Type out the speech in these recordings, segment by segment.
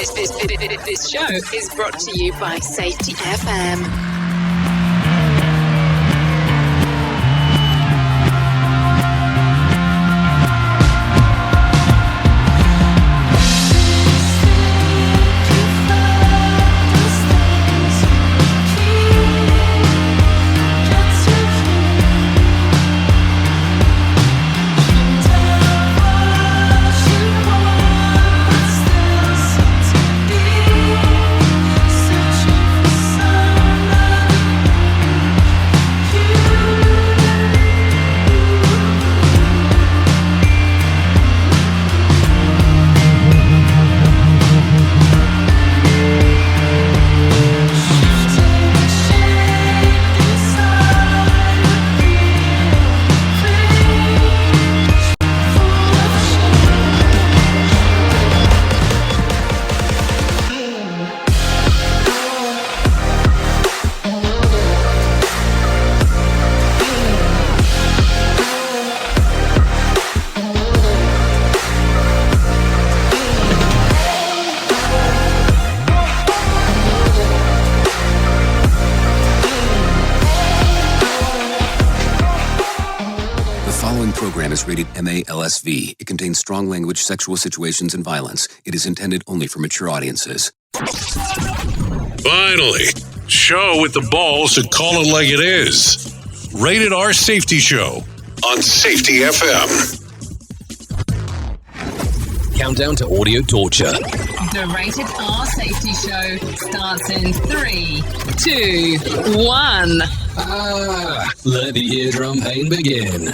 This show is brought to you by Safety FM. Is rated MA-LSV. It contains strong language, sexual situations, and violence. It is intended only for mature audiences. Finally, show with the balls to call it like it is. Rated R Safety Show on Safety FM. Countdown to audio torture. The Rated R Safety Show starts in 3, 2, 1. Let the eardrum pain begin.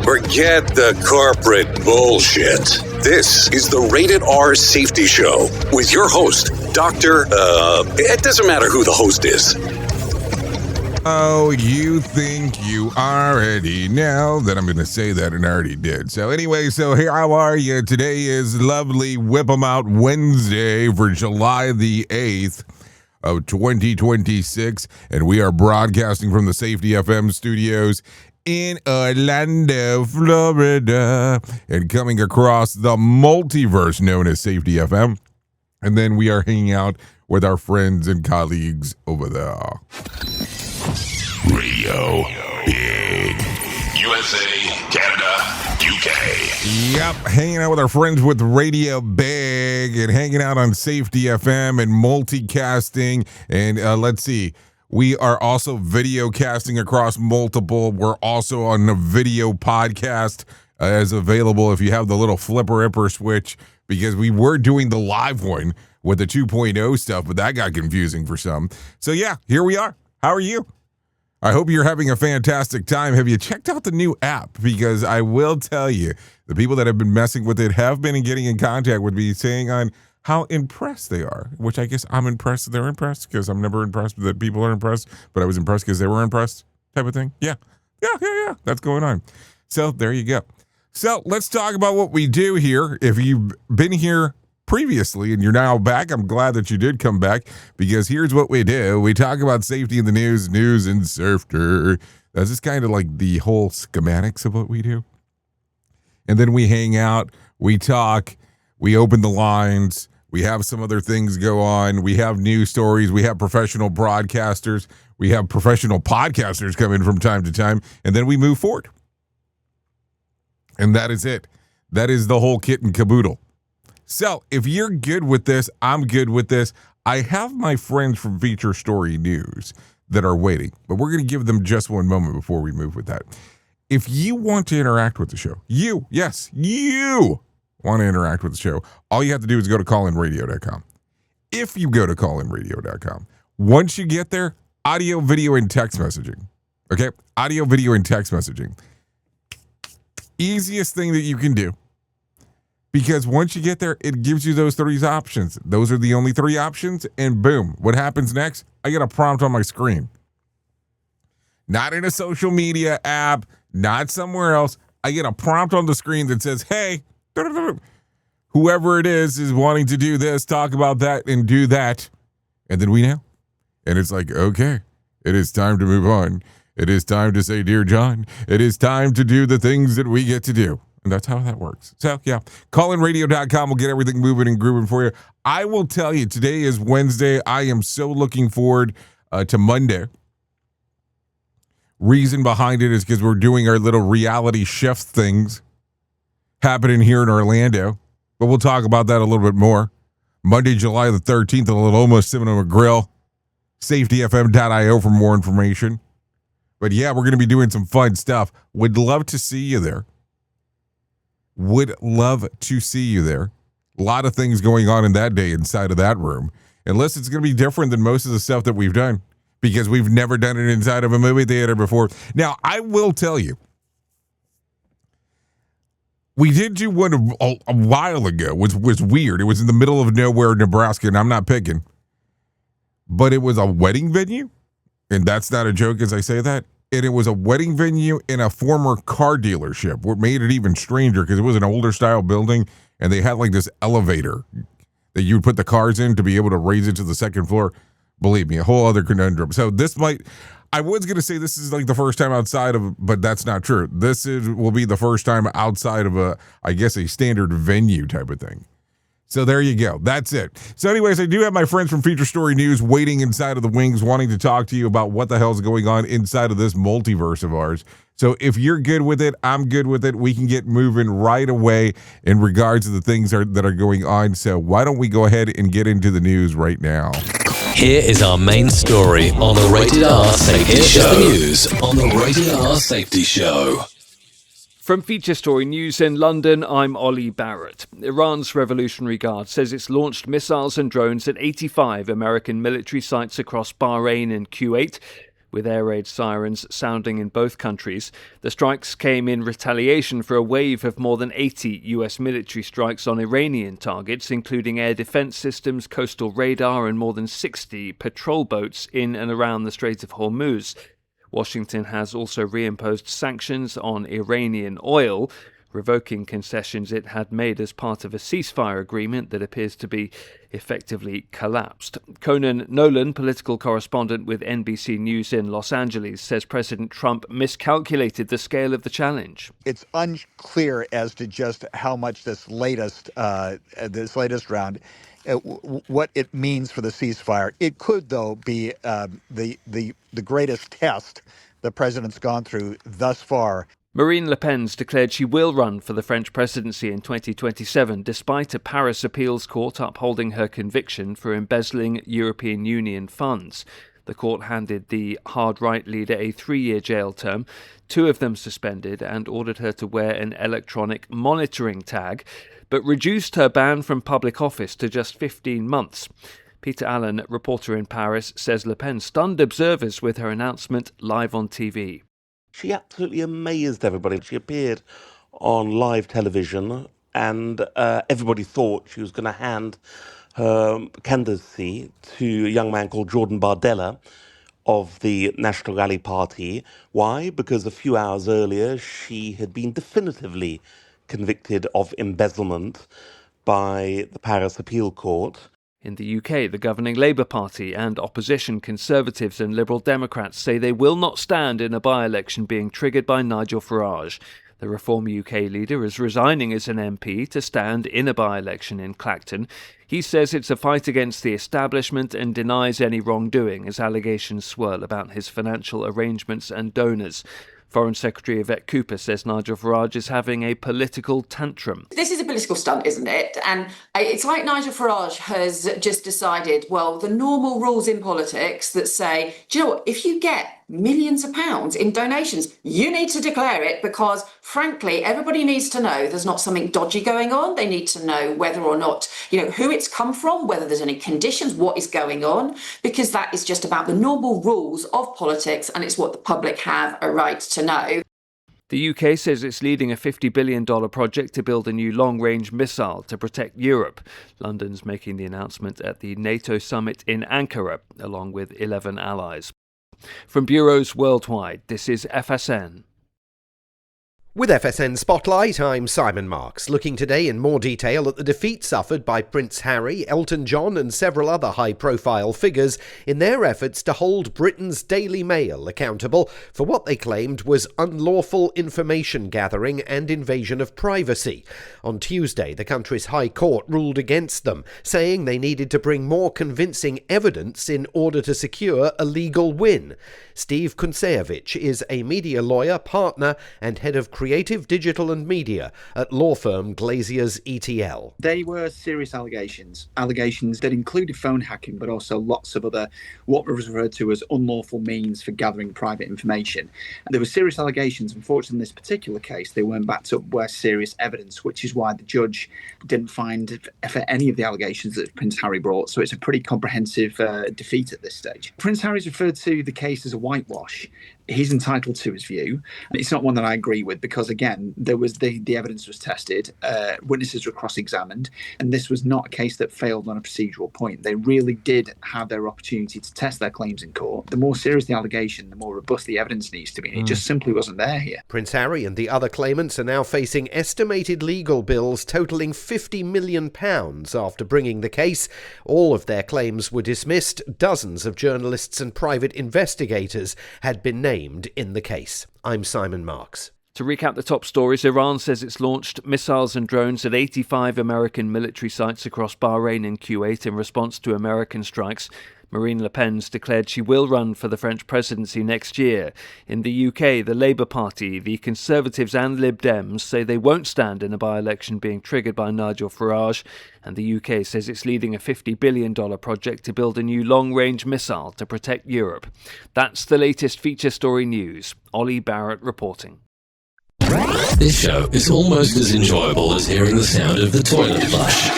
Forget the corporate bullshit. This is the Rated R Safety Show with your host, it doesn't matter who the host is. Oh, you think you already know that I'm going to say that, and I already did. So anyway, here, how are you? Today is lovely Whip 'em Out Wednesday for July the 8th of 2026, and we are broadcasting from the Safety FM studios in Orlando, Florida, and coming across the multiverse known as Safety FM. And then we are hanging out with our friends and colleagues over there. Radio Big. USA, Canada, UK. Yep, hanging out with our friends with Radio Big and hanging out on Safety FM and multicasting. And let's see. We are also video casting across multiple. We're also on a video podcast as available if you have the little flipper-ipper switch, because we were doing the live one with the 2.0 stuff, but that got confusing for some. So yeah, here we are. How are you? I hope you're having a fantastic time. Have you checked out the new app? Because I will tell you, the people that have been messing with it have been getting in contact with me saying on how impressed they are, which I guess I'm impressed they're impressed, because I'm never impressed that people are impressed, but I was impressed because they were impressed type of thing. Yeah. That's going on. So there you go. So let's talk about what we do here. If you've been here previously and you're now back, I'm glad that you did come back, because here's what we do. We talk about safety in the news and surfter. That's just kind of like the whole schematics of what we do. And then we hang out, we talk, we open the lines, we have some other things go on, we have news stories, we have professional broadcasters, we have professional podcasters come in from time to time, and then we move forward. And that is it. That is the whole kit and caboodle. So if you're good with this, I'm good with this. I have my friends from Feature Story News that are waiting, but we're going to give them just one moment before we move with that. If you want to interact with the show, you want to interact with the show, all you have to do is go to callinradio.com. If you go to callinradio.com, once you get there, audio, video, and text messaging. Okay? Audio, video, and text messaging. Easiest thing that you can do. Because once you get there, it gives you those 3 options. Those are the only 3 options, and boom. What happens next? I get a prompt on my screen. Not in a social media app, not somewhere else. I get a prompt on the screen that says, hey, whoever it is wanting to do this, talk about that, and do that. And then we know. And it's like, okay, it is time to move on. It is time to say, Dear John, it is time to do the things that we get to do. That's how that works. So, yeah, callinradio.com will get everything moving and grooving for you. I will tell you, today is Wednesday. I am so looking forward to Monday. Reason behind it is because we're doing our little reality shift things happening here in Orlando. But we'll talk about that a little bit more. Monday, July the 13th, at Loma Cinema Grill. SafetyFM.io for more information. But yeah, we're going to be doing some fun stuff. Would love to see you there. Would love to see you there. A lot of things going on in that day inside of that room. Unless it's going to be different than most of the stuff that we've done. Because we've never done it inside of a movie theater before. Now, I will tell you. We did do one a while ago, which was weird. It was in the middle of nowhere, Nebraska, and I'm not picking. But it was a wedding venue. And that's not a joke as I say that. And it was a wedding venue in a former car dealership. What made it even stranger, because it was an older style building, and they had like this elevator that you would put the cars in to be able to raise it to the second floor. Believe me, a whole other conundrum. So this might, I was going to say this is like the first time outside of, but that's not true. Will be the first time outside of a standard venue type of thing. So there you go. That's it. So anyways, I do have my friends from Feature Story News waiting inside of the wings, wanting to talk to you about what the hell's going on inside of this multiverse of ours. So if you're good with it, I'm good with it. We can get moving right away in regards to the things that are going on. So why don't we go ahead and get into the news right now? Here is our main story on the Rated R Safety Show. The news on the Rated R Safety Show. From Feature Story News in London, I'm Ollie Barrett. Iran's Revolutionary Guard says it's launched missiles and drones at 85 American military sites across Bahrain and Kuwait, with air raid sirens sounding in both countries. The strikes came in retaliation for a wave of more than 80 US military strikes on Iranian targets, including air defense systems, coastal radar, and more than 60 patrol boats in and around the Strait of Hormuz. Washington has also reimposed sanctions on Iranian oil, revoking concessions it had made as part of a ceasefire agreement that appears to be effectively collapsed. Conan Nolan, political correspondent with NBC News in Los Angeles, says President Trump miscalculated the scale of the challenge. It's unclear as to just how much this latest round, what it means for the ceasefire. It could, though, be the greatest test the president's gone through thus far. Marine Le Pen's declared she will run for the French presidency in 2027, despite a Paris appeals court upholding her conviction for embezzling European Union funds. The court handed the hard-right leader a 3-year jail term, 2 of them suspended, and ordered her to wear an electronic monitoring tag, but reduced her ban from public office to just 15 months. Peter Allen, reporter in Paris, says Le Pen stunned observers with her announcement live on TV. She absolutely amazed everybody. She appeared on live television and everybody thought she was going to hand her candidacy to a young man called Jordan Bardella of the National Rally Party. Why? Because a few hours earlier she had been definitively convicted of embezzlement by the Paris Appeal Court. In the UK, the governing Labour Party and opposition Conservatives and Liberal Democrats say they will not stand in a by-election being triggered by Nigel Farage. The Reform UK leader is resigning as an MP to stand in a by-election in Clacton. He says it's a fight against the establishment and denies any wrongdoing as allegations swirl about his financial arrangements and donors. Foreign Secretary Yvette Cooper says Nigel Farage is having a political tantrum. This is a political stunt, isn't it? And it's like Nigel Farage has just decided, well, the normal rules in politics that say, do you know what, if you get millions of pounds in donations, you need to declare it because, frankly, everybody needs to know there's not something dodgy going on. They need to know whether or not, who it's come from, whether there's any conditions, what is going on, because that is just about the normal rules of politics and it's what the public have a right to know. The UK says it's leading a $50 billion project to build a new long-range missile to protect Europe. London's making the announcement at the NATO summit in Ankara, along with 11 allies. From bureaus worldwide, this is FSN. With FSN Spotlight, I'm Simon Marks, looking today in more detail at the defeat suffered by Prince Harry, Elton John and several other high-profile figures in their efforts to hold Britain's Daily Mail accountable for what they claimed was unlawful information gathering and invasion of privacy. On Tuesday, the country's High Court ruled against them, saying they needed to bring more convincing evidence in order to secure a legal win. Steve Kuncevich is a media lawyer, partner and head of creative, digital and media at law firm Glazier's ETL. They were serious allegations that included phone hacking, but also lots of other what was referred to as unlawful means for gathering private information. There were serious allegations. Unfortunately, in this particular case, they weren't backed up by serious evidence, which is why the judge didn't find for any of the allegations that Prince Harry brought. So it's a pretty comprehensive defeat at this stage. Prince Harry's referred to the case as a whitewash. He's entitled to his view. It's not one that I agree with because, again, there was the evidence was tested, witnesses were cross-examined, and this was not a case that failed on a procedural point. They really did have their opportunity to test their claims in court. The more serious the allegation, the more robust the evidence needs to be, and it just simply wasn't there here. Prince Harry and the other claimants are now facing estimated legal bills totalling £50 million after bringing the case. All of their claims were dismissed. Dozens of journalists and private investigators had been named in the case. I'm Simon Marks. To recap the top stories, Iran says it's launched missiles and drones at 85 American military sites across Bahrain and Kuwait in response to American strikes. Marine Le Pen's declared she will run for the French presidency next year. In the UK, the Labour Party, the Conservatives and Lib Dems say they won't stand in a by-election being triggered by Nigel Farage, and the UK says it's leading a $50 billion project to build a new long-range missile to protect Europe. That's the latest feature story news. Ollie Barrett reporting. This show is almost as enjoyable as hearing the sound of the toilet flush.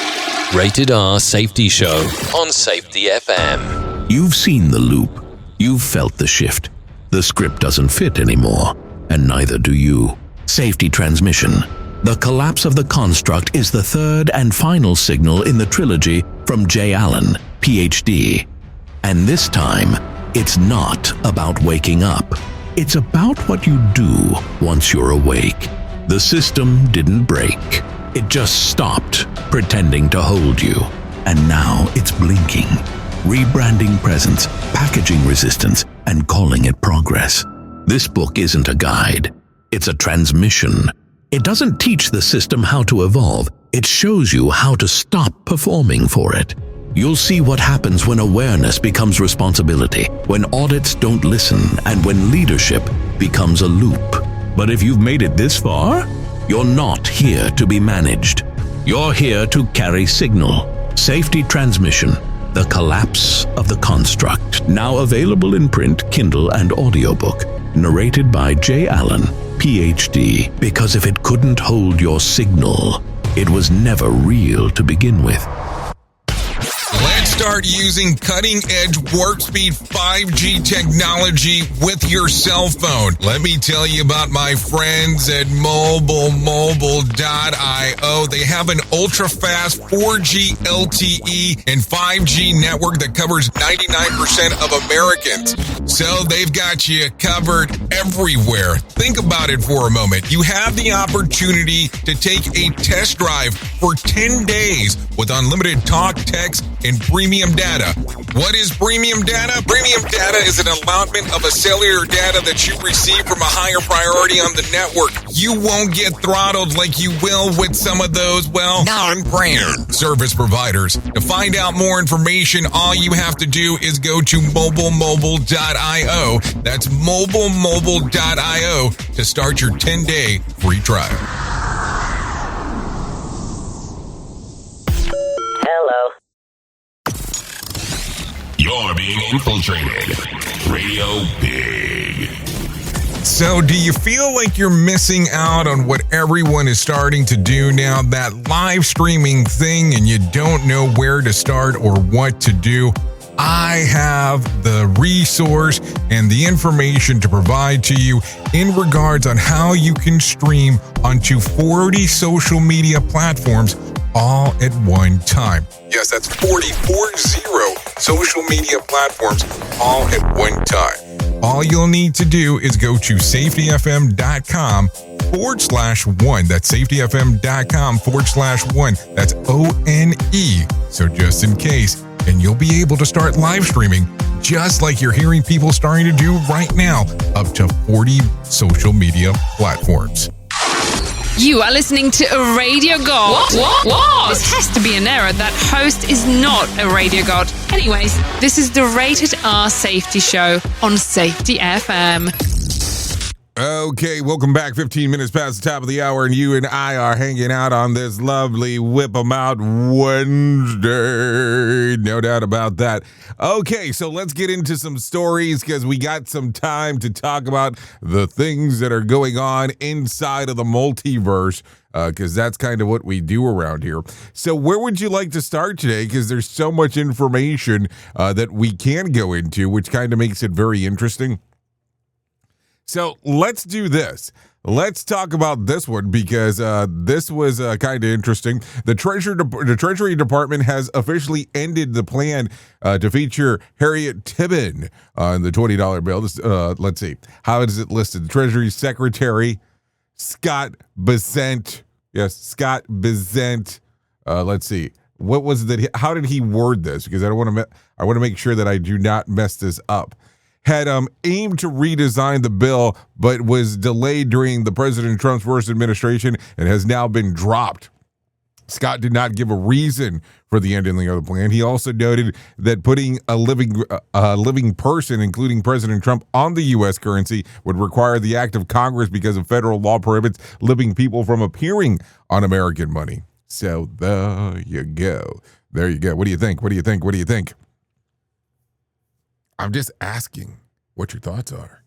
Rated R Safety Show on Safety FM. You've seen the loop. You've felt the shift. The script doesn't fit anymore, and neither do you. Safety transmission. The collapse of the construct is the third and final signal in the trilogy from J. Allen, Ph.D. And this time, it's not about waking up. It's about what you do once you're awake. The system didn't break. It just stopped pretending to hold you. And now it's blinking, rebranding presence, packaging resistance, and calling it progress. This book isn't a guide. It's a transmission. It doesn't teach the system how to evolve. It shows you how to stop performing for it. You'll see what happens when awareness becomes responsibility, when audits don't listen, and when leadership becomes a loop. But if you've made it this far, you're not here to be managed. You're here to carry signal. Safety transmission. The collapse of the construct. Now available in print, Kindle, and audiobook. Narrated by J. Allen, Ph.D. Because if it couldn't hold your signal, it was never real to begin with. Let's start using cutting-edge warp-speed 5G technology with your cell phone. Let me tell you about my friends at mobile.io. They have an ultra-fast 4G LTE and 5G network that covers 99% of Americans. So they've got you covered everywhere. Think about it for a moment. You have the opportunity to take a test drive for 10 days with unlimited talk, text, and premium data. What is premium data? Premium data is an allotment of a cellular data that you receive from a higher priority on the network. You won't get throttled like you will with some of those, non-brand service providers. To find out more information, all you have to do is go to mobile.io. That's mobile.io to start your 10-day free trial. Hello. You're being infiltrated. Radio Big. So do you feel like you're missing out on what everyone is starting to do now, that live streaming thing, and you don't know where to start or what to do? I have the resource and the information to provide to you in regards on how you can stream onto 40 social media platforms all at one time. Yes, that's 40 social media platforms all at one time. All you'll need to do is go to safetyfm.com safetyfm.com/one. That's safetyfm.com/one. That's ONE. So just in case, and you'll be able to start live streaming just like you're hearing people starting to do right now, up to 40 social media platforms. You are listening to a radio god. What? This has to be an error. That host is not a radio god. Anyways, this is the Rated R Safety Show on Safety FM. Okay, welcome back. 15 minutes past the top of the hour, and you and I are hanging out on this lovely Whip 'em Out Wednesday. No doubt about that. Okay, so let's get into some stories because we got some time to talk about the things that are going on inside of the multiverse, because that's kind of what we do around here. So where would you like to start today? Because there's so much information that we can go into, which kind of makes it very interesting. So let's do this. Let's talk about this one because this was kind of interesting. The Treasury Department has officially ended the plan to feature Harriet Tubman on the $20 bill. Let's see. How is it listed? The Treasury Secretary, Scott Bessent. Yes, Scott Bessent. Let's see. What was that? How did he word this? Because I want to make sure that I do not mess this up. Had aimed to redesign the bill, but was delayed during the President Trump's first administration and has now been dropped. Scott did not give a reason for the ending of the plan. He also noted that putting a living person, including President Trump, on the U.S. currency would require the act of Congress because of federal law prohibits living people from appearing on American money. So there you go. There you go. What do you think? What do you think? What do you think? I'm just asking what your thoughts are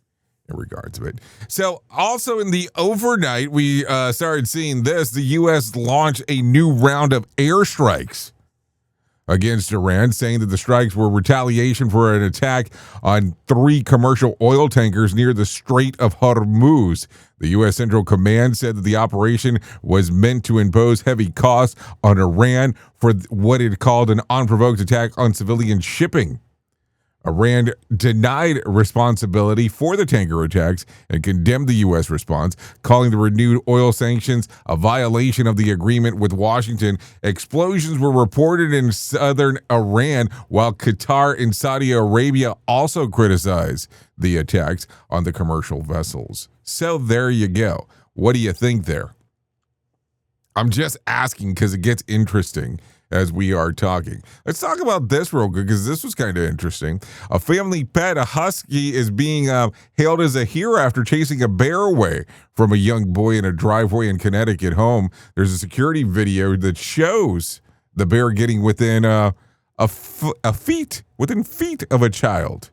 in regards to it. So also in the overnight, we started seeing this. The U.S. launched a new round of airstrikes against Iran, saying that the strikes were retaliation for an attack on 3 commercial oil tankers near the Strait of Hormuz. The U.S. Central Command said that the operation was meant to impose heavy costs on Iran for what it called an unprovoked attack on civilian shipping. Iran denied responsibility for the tanker attacks and condemned the U.S. response, calling the renewed oil sanctions a violation of the agreement with Washington. Explosions were reported in southern Iran, while Qatar and Saudi Arabia also criticized the attacks on the commercial vessels. So there you go. What do you think there? I'm just asking because it gets interesting as we are talking. Let's talk about this real quick because this was kind of interesting. A family pet, a husky, is being hailed as a hero after chasing a bear away from a young boy in a driveway in Connecticut home. There's a security video that shows the bear getting within within feet of a child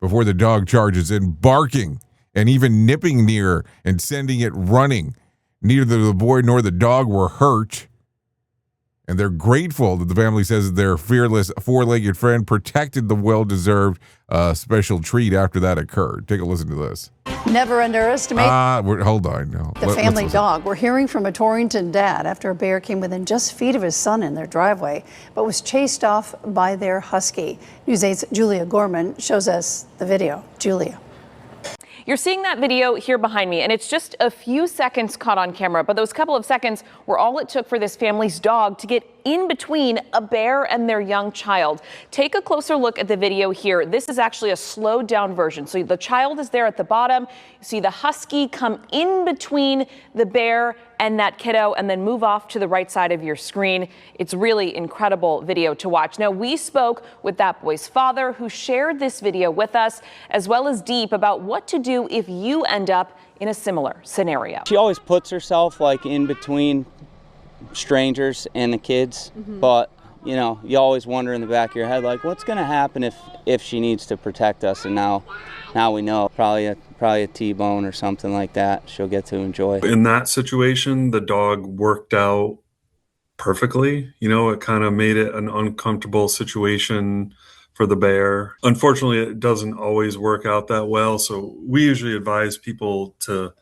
before the dog charges in, barking and even nipping near and sending it running. Neither the boy nor the dog were hurt. And they're grateful that the family says that their fearless four-legged friend protected the well-deserved special treat after that occurred. Take a listen to this. Never underestimate hold on. No. the family dog. We're hearing from a Torrington dad after a bear came within just feet of his son in their driveway, but was chased off by their husky. News 8's Julia Gorman shows us the video. Julia. You're seeing that video here behind me, and it's just a few seconds caught on camera, but those couple of seconds were all it took for this family's dog to get in between a bear and their young child. Take a closer look at the video here. This is actually a slowed down version. So the child is there at the bottom. You see the husky come in between the bear and that kiddo and then move off to the right side of your screen. It's really incredible video to watch. Now, we spoke with that boy's father who shared this video with us, as well as Deep, about what to do if you end up in a similar scenario. She always puts herself like in between strangers and the kids, but you know, you always wonder in the back of your head, like, what's going to happen if she needs to protect us? And now we know, probably a T-bone or something like that she'll get to enjoy. In that situation, the dog worked out perfectly. You know, it kind of made it an uncomfortable situation for the bear. Unfortunately, it doesn't always work out that well, so we usually advise people to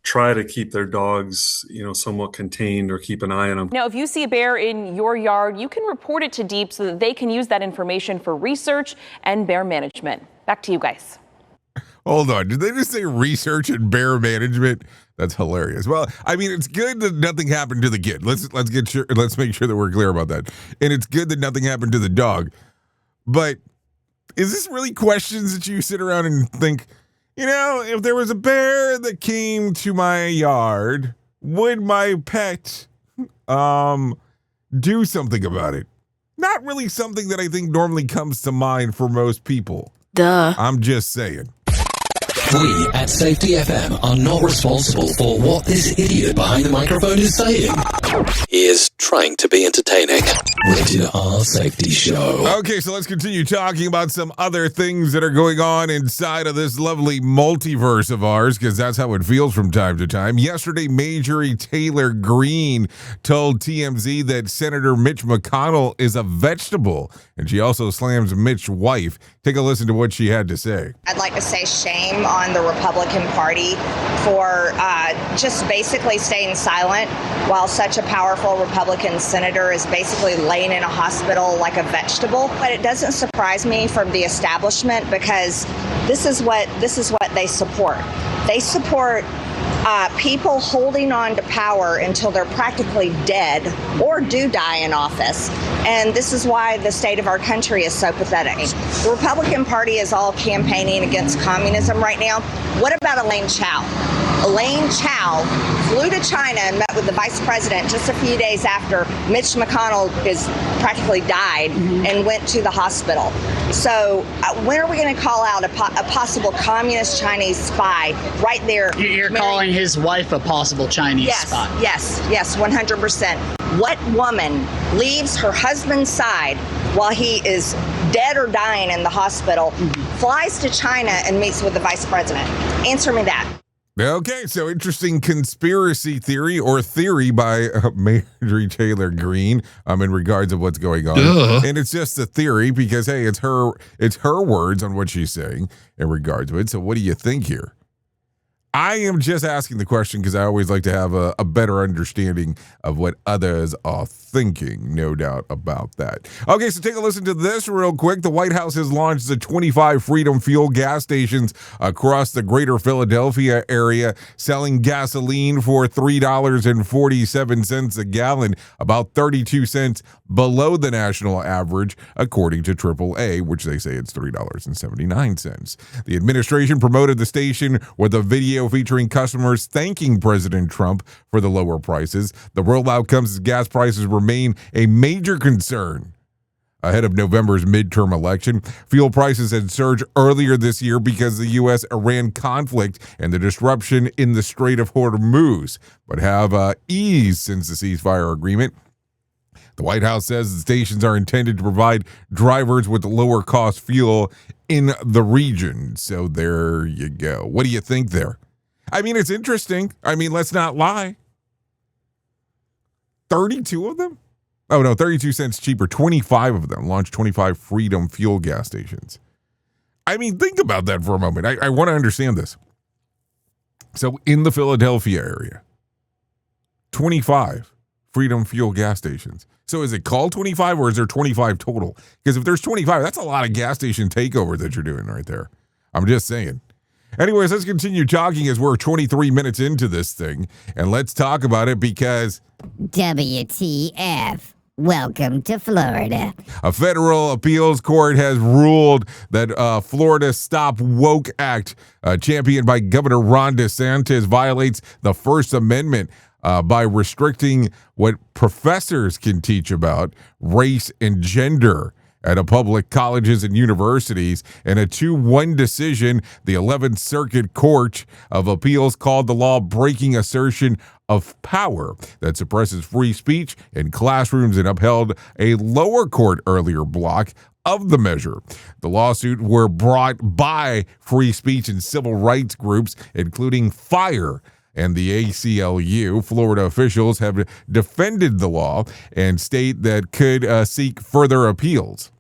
try to keep their dogs, you know, somewhat contained or keep an eye on them. Now, if you see a bear in your yard, you can report it to Deep so that they can use that information for research and bear management. Back to you guys. Hold on. Did they just say research and bear management? That's hilarious. Well, I mean, it's good that nothing happened to the kid. Let's make sure that we're clear about that. And it's good that nothing happened to the dog. But is this really questions that you sit around and think, if there was a bear that came to my yard, would my pet do something about it? Not really something that I think normally comes to mind for most people. Duh. I'm just saying. We at Safety FM are not responsible for what this idiot behind the microphone is saying. He is trying to be entertaining. Rated R Safety Show. Okay, so let's continue talking about some other things that are going on inside of this lovely multiverse of ours, because that's how it feels from time to time. Yesterday, Marjorie Taylor Greene told TMZ that Senator Mitch McConnell is a vegetable, and she also slams Mitch's wife. Take a listen to what she had to say. I'd like to say shame on the Republican Party for just basically staying silent while such a powerful Republican senator is basically laying in a hospital like a vegetable. But it doesn't surprise me from the establishment, because this is what they support. They support people holding on to power until they're practically dead or do die in office. And this is why the state of our country is so pathetic. The Republican Party is all campaigning against communism right now. What about Elaine Chao? Elaine Chao flew to China and met with the vice president just a few days after Mitch McConnell is practically died and went to the hospital. So when are we going to call out a possible communist Chinese spy right there? You're calling his wife a possible Chinese spy? Yes, 100%. What woman leaves her husband's side while he is dead or dying in the hospital, flies to China and meets with the vice president? Answer me that. Okay, so interesting conspiracy theory by Marjorie Taylor Greene in regards of what's going on. And it's just a theory because, hey, it's her words on what she's saying in regards to it. So what do you think here? I am just asking the question because I always like to have a better understanding of what others are thinking, no doubt about that. Okay, so take a listen to this real quick. The White House has launched the 25 Freedom Fuel gas stations across the greater Philadelphia area, selling gasoline for $3.47 a gallon, about 32 cents below the national average, according to AAA, which they say it's $3.79. The administration promoted the station with a video featuring customers thanking President Trump for the lower prices. The rollout comes as gas prices remain a major concern ahead of November's midterm election. Fuel prices had surged earlier this year because of the U.S.-Iran conflict and the disruption in the Strait of Hormuz, but have eased since the ceasefire agreement. The White House says the stations are intended to provide drivers with lower cost fuel in the region. So there you go. What do you think there? I mean, it's interesting. I mean, let's not lie. 32 of them? Oh, no, 32 cents cheaper. 25 of them launched 25 Freedom Fuel gas stations. I mean, think about that for a moment. I want to understand this. So in the Philadelphia area, 25 Freedom Fuel gas stations. So is it called 25 or is there 25 total? Because if there's 25, that's a lot of gas station takeover that you're doing right there. I'm just saying. Anyways, let's continue talking as we're 23 minutes into this thing. And let's talk about it because WTF. Welcome to Florida. A federal appeals court has ruled that Florida's Stop Woke Act, championed by Governor Ron DeSantis, violates the First Amendment by restricting what professors can teach about race and gender at public colleges and universities. In a 2-1 decision, the 11th Circuit Court of Appeals called the law breaking assertion of power that suppresses free speech in classrooms and upheld a lower court earlier block of the measure. The lawsuit were brought by free speech and civil rights groups, including FIRE and the ACLU. Florida officials have defended the law and state that could seek further appeals.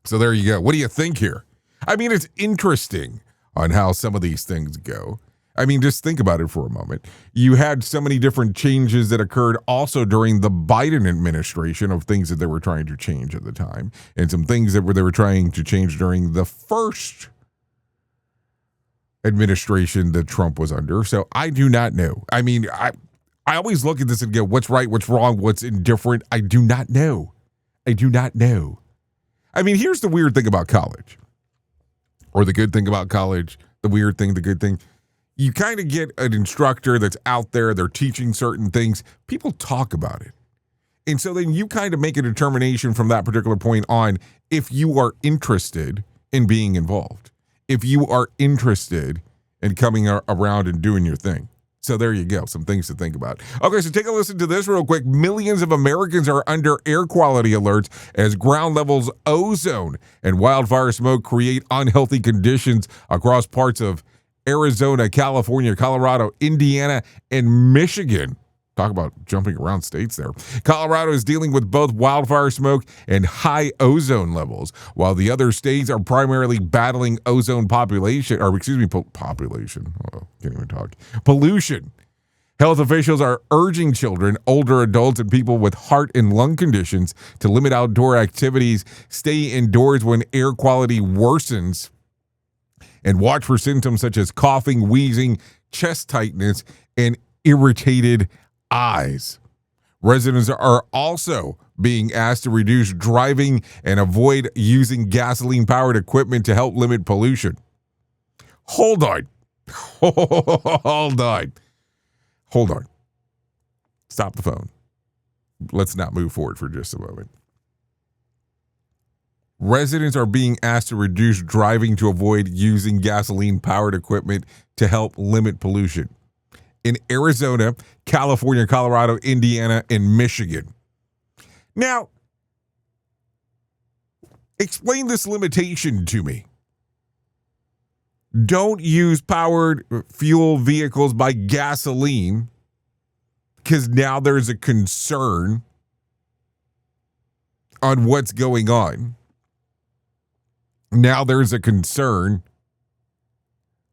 So there you go. What do you think here? I mean, it's interesting on how some of these things go. I mean, just think about it for a moment. You had so many different changes that occurred also during the Biden administration of things that they were trying to change at the time, and some things that they were trying to change during the first administration that Trump was under. So I do not know. I mean, I always look at this and go, what's right, what's wrong, what's indifferent? I do not know. I do not know. I mean, here's the weird thing about college, or the good thing about college, the weird thing, the good thing. You kind of get an instructor that's out there, they're teaching certain things. People talk about it. And so then you kind of make a determination from that particular point on if you are interested in being involved, if you are interested in coming around and doing your thing. So there you go, some things to think about. Okay, so take a listen to this real quick. Millions of Americans are under air quality alerts as ground levels ozone and wildfire smoke create unhealthy conditions across parts of Arizona, California, Colorado, Indiana, and Michigan. Talk about jumping around states there. Colorado is dealing with both wildfire smoke and high ozone levels, while the other states are primarily battling ozone population. Oh, can't even talk. Pollution. Health officials are urging children, older adults, and people with heart and lung conditions to limit outdoor activities, stay indoors when air quality worsens, and watch for symptoms such as coughing, wheezing, chest tightness, and irritated eyes. Residents are also being asked to reduce driving and avoid using gasoline-powered equipment to help limit pollution. Hold on. Hold on. Stop the phone. Let's not move forward for just a moment. Residents are being asked to reduce driving to avoid using gasoline-powered equipment to help limit pollution in Arizona, California, Colorado, Indiana, and Michigan. Now, explain this limitation to me. Don't use powered fuel vehicles by gasoline because now there's a concern on what's going on. Now there's a concern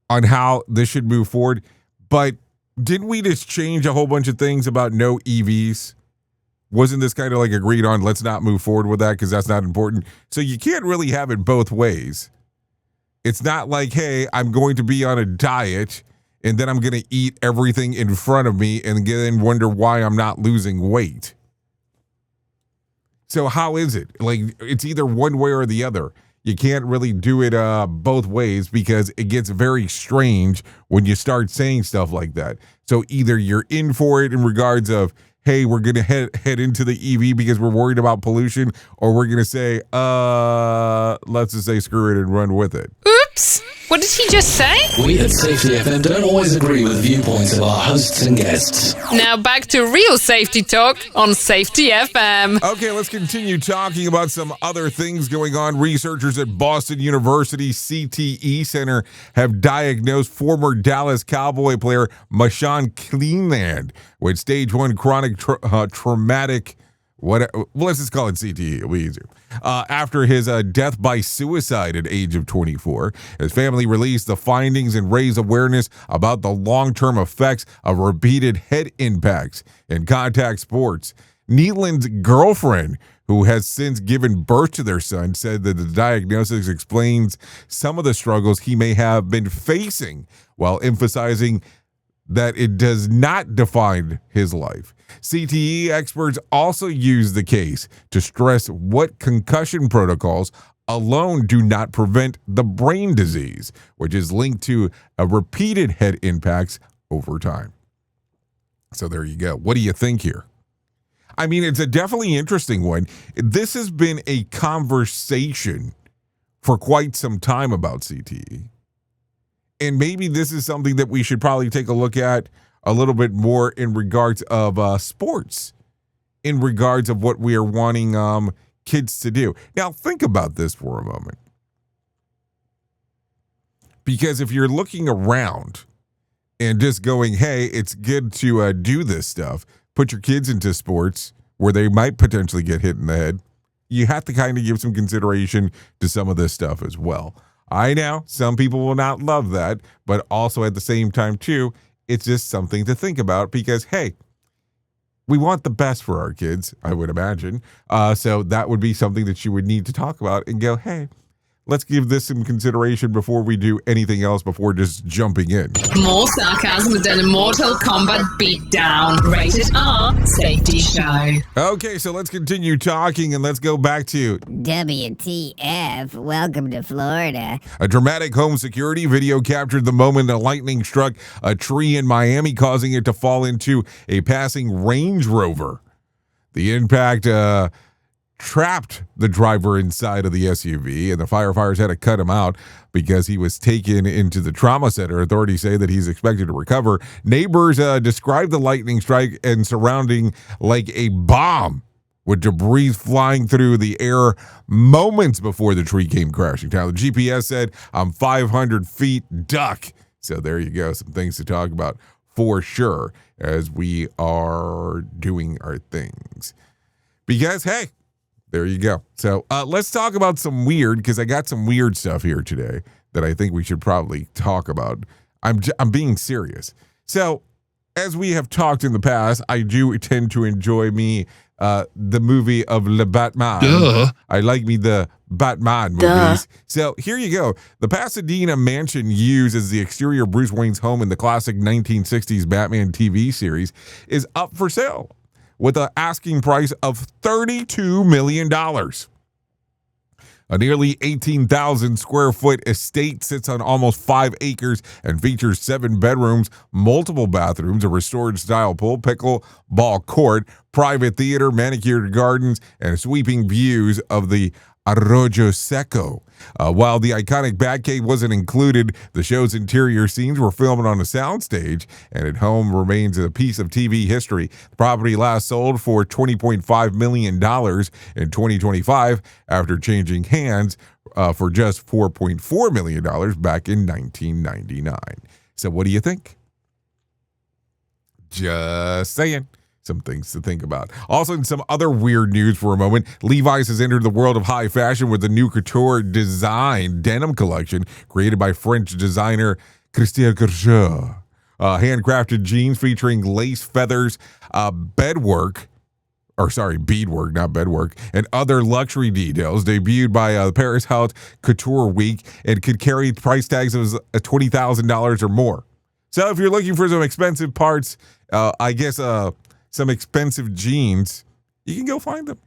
on how this should move forward. But didn't we just change a whole bunch of things about no EVs? Wasn't this kind of like agreed on, let's not move forward with that because that's not important? So you can't really have it both ways. It's not like, hey, I'm going to be on a diet and then I'm going to eat everything in front of me and then wonder why I'm not losing weight. So how is it? Like, it's either one way or the other. You can't really do it both ways because it gets very strange when you start saying stuff like that. So either you're in for it in regards of, hey, we're going to head into the EV because we're worried about pollution, or we're going to say, let's just say screw it and run with it. Oops! What did he just say? We at Safety FM don't always agree with the viewpoints of our hosts and guests. Now back to real safety talk on Safety FM. Okay, let's continue talking about some other things going on. Researchers at Boston University CTE Center have diagnosed former Dallas Cowboy player Marshawn Cleveland with stage 1 chronic traumatic, let's just call it CTE, it'll be easier. After his death by suicide at age of 24, his family released the findings and raised awareness about the long-term effects of repeated head impacts in contact sports. Neeland's girlfriend, who has since given birth to their son, said that the diagnosis explains some of the struggles he may have been facing, while emphasizing that it does not define his life. CTE experts also use the case to stress what concussion protocols alone do not prevent the brain disease, which is linked to repeated head impacts over time. So there you go. What do you think here? I mean, it's a definitely interesting one. This has been a conversation for quite some time about CTE. And maybe this is something that we should probably take a look at a little bit more in regards of sports, in regards of what we are wanting kids to do. Now, think about this for a moment. Because if you're looking around and just going, hey, it's good to do this stuff, put your kids into sports where they might potentially get hit in the head, you have to kind of give some consideration to some of this stuff as well. I know some people will not love that, but also at the same time, too, it's just something to think about because, hey, we want the best for our kids, I would imagine. So that would be something that you would need to talk about and go, hey, let's give this some consideration before we do anything else, before just jumping in. More sarcasm than a Mortal Kombat beatdown. Rated R Safety Show. Okay, so let's continue talking and let's go back to WTF, welcome to Florida. A dramatic home security video captured the moment a lightning struck a tree in Miami, causing it to fall into a passing Range Rover. The impact trapped the driver inside of the SUV, and the firefighters had to cut him out because he was taken into the trauma center. Authorities say that he's expected to recover. Neighbors described the lightning strike and surrounding like a bomb, with debris flying through the air moments before the tree came crashing down. The GPS said, "I'm 500 feet, duck." So there you go, some things to talk about for sure as we are doing our things. Because, hey, there you go. So let's talk about some weird, because I got some weird stuff here today that I think we should probably talk about. I'm being serious. So as we have talked in the past, I do tend to enjoy the movie of Le Batman. Duh. I like the Batman movies. Duh. So here you go. The Pasadena mansion used as the exterior of Bruce Wayne's home in the classic 1960s Batman TV series is up for sale with an asking price of $32 million. A nearly 18,000 square foot estate sits on almost 5 acres and features 7 bedrooms, multiple bathrooms, a restored style pool, pickleball court, private theater, manicured gardens, and sweeping views of the Arroyo Seco. While the iconic Batcave wasn't included, the show's interior scenes were filmed on a soundstage, and at home remains a piece of TV history. The property last sold for $20.5 million in 2025 after changing hands for just $4.4 million back in 1999. So what do you think? Just saying. Some things to think about. Also, in some other weird news for a moment, Levi's has entered the world of high fashion with the new couture design denim collection created by French designer Christian Courcheux. Handcrafted jeans featuring lace feathers, beadwork, not bedwork, and other luxury details debuted by the Paris Haute Couture Week and could carry price tags of $20,000 or more. So if you're looking for some expensive parts, some expensive jeans, you can go find them.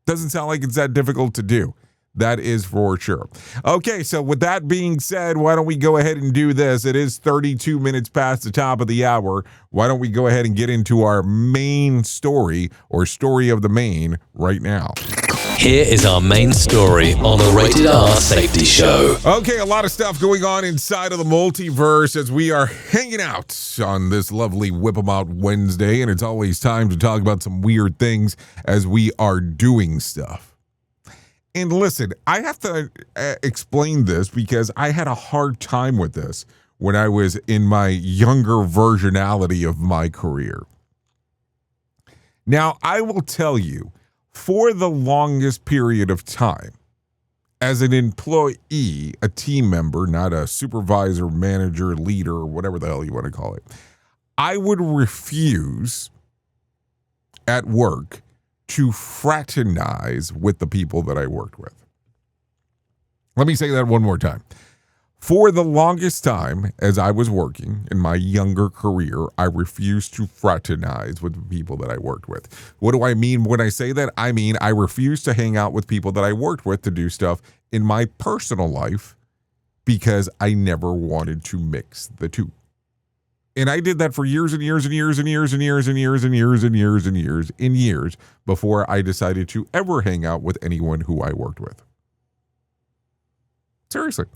Doesn't sound like it's that difficult to do. That is for sure. Okay, so with that being said, why don't we go ahead and do this? It is 32 minutes past the top of the hour. Why don't we go ahead and get into our main story, or story of the main, right now? Here is our main story on the Rated R Safety Show. Okay, a lot of stuff going on inside of the multiverse as we are hanging out on this lovely Whip 'em Out Wednesday, and it's always time to talk about some weird things as we are doing stuff. And listen, I have to explain this because I had a hard time with this when I was in my younger versionality of my career. Now, I will tell you, for the longest period of time, as an employee, a team member, not a supervisor, manager, leader, or whatever the hell you want to call it, I would refuse at work to fraternize with the people that I worked with. Let me say that one more time. For the longest time, as I was working in my younger career, I refused to fraternize with the people that I worked with. What do I mean when I say that? I mean, I refused to hang out with people that I worked with to do stuff in my personal life because I never wanted to mix the two. And I did that for years and years and years and years and years and years and years and years and years and years before I decided to ever hang out with anyone who I worked with. Seriously.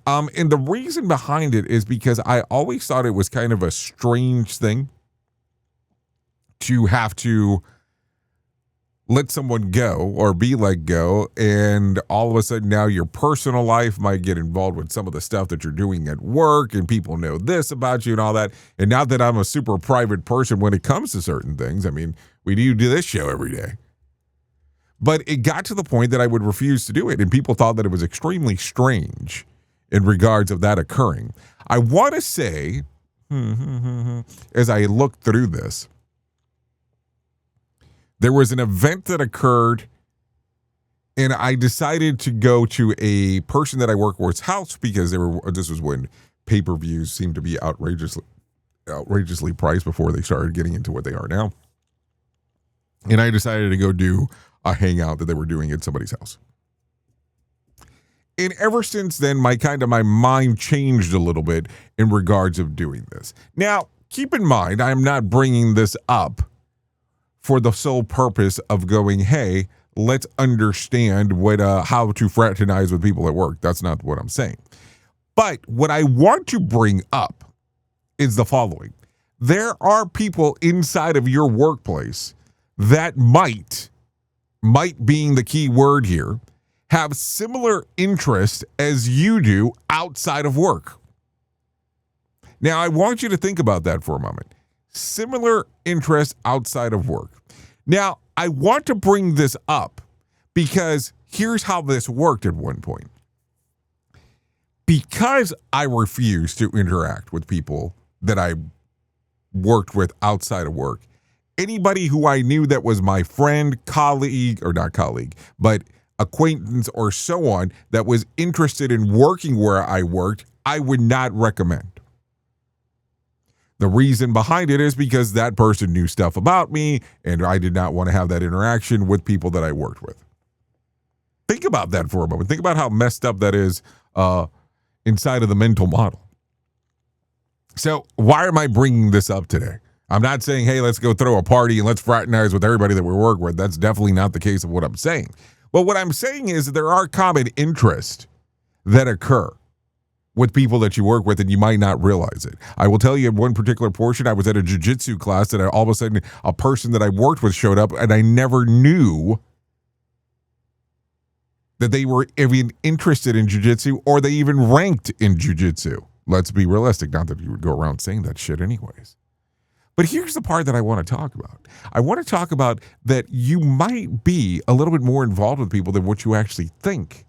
And the reason behind it is because I always thought it was kind of a strange thing to have to let someone go or be let go, and all of a sudden now your personal life might get involved with some of the stuff that you're doing at work, and people know this about you and all that. And not that I'm a super private person when it comes to certain things. I mean, we do this show every day. But it got to the point that I would refuse to do it, and people thought that it was extremely strange in regards of that occurring. I want to say, as I looked through this, there was an event that occurred And I decided to go to a person that I work with's house because this was when pay-per-views seemed to be outrageously priced before they started getting into what they are now. And I decided to go do a hangout that they were doing at somebody's house. And ever since then, my mind changed a little bit in regards of doing this. Now, keep in mind, I'm not bringing this up for the sole purpose of going, hey, let's understand how to fraternize with people at work. That's not what I'm saying. But what I want to bring up is the following. There are people inside of your workplace that might being the key word here, have similar interests as you do outside of work. Now, I want you to think about that for a moment. Similar interests outside of work. Now, I want to bring this up because here's how this worked at one point. Because I refused to interact with people that I worked with outside of work, anybody who I knew that was my friend, colleague, or not colleague, but acquaintance or so on that was interested in working where I worked, I would not recommend. The reason behind it is because that person knew stuff about me and I did not want to have that interaction with people that I worked with. Think about that for a moment. Think about how messed up that is inside of the mental model. So why am I bringing this up today? I'm not saying, hey, let's go throw a party and let's fraternize with everybody that we work with. That's definitely not the case of what I'm saying. But what I'm saying is that there are common interests that occur with people that you work with, and you might not realize it. I will tell you in one particular portion, I was at a jiu-jitsu class, and all of a sudden a person that I worked with showed up, and I never knew that they were even interested in jiu-jitsu or they even ranked in jiu-jitsu. Let's be realistic, not that you would go around saying that shit anyways. But here's the part that I want to talk about. I want to talk about that you might be a little bit more involved with people than what you actually think,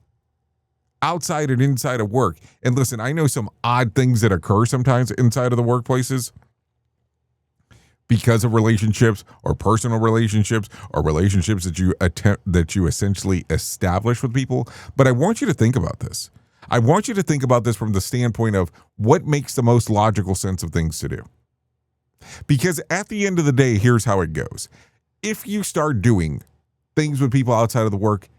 outside and inside of work. And listen, I know some odd things that occur sometimes inside of the workplaces because of relationships or personal relationships or relationships that you essentially establish with people. But I want you to think about this. I want you to think about this from the standpoint of what makes the most logical sense of things to do. Because at the end of the day, here's how it goes. If you start doing things with people outside of the work,